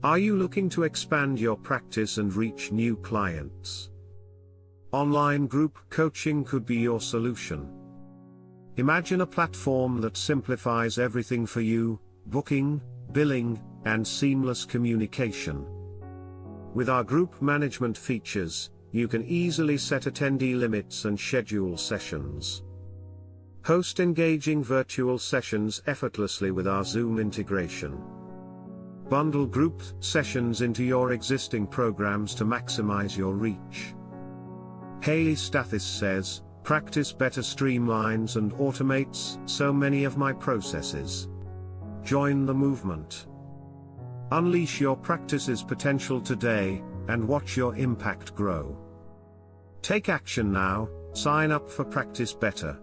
Are you looking to expand your practice and reach new clients? Online group coaching could be your solution. Imagine a platform that simplifies everything for you: booking, billing, and seamless communication. With our group management features, you can easily set attendee limits and schedule sessions. Host engaging virtual sessions effortlessly with our Zoom integration. Bundle group sessions into your existing programs to maximize your reach. Haley Stathis says, "Practice better streamlines and automates so many of my processes." Join the movement. Unleash your practice's potential today, and watch your impact grow. Take action now. Sign up for Practice Better.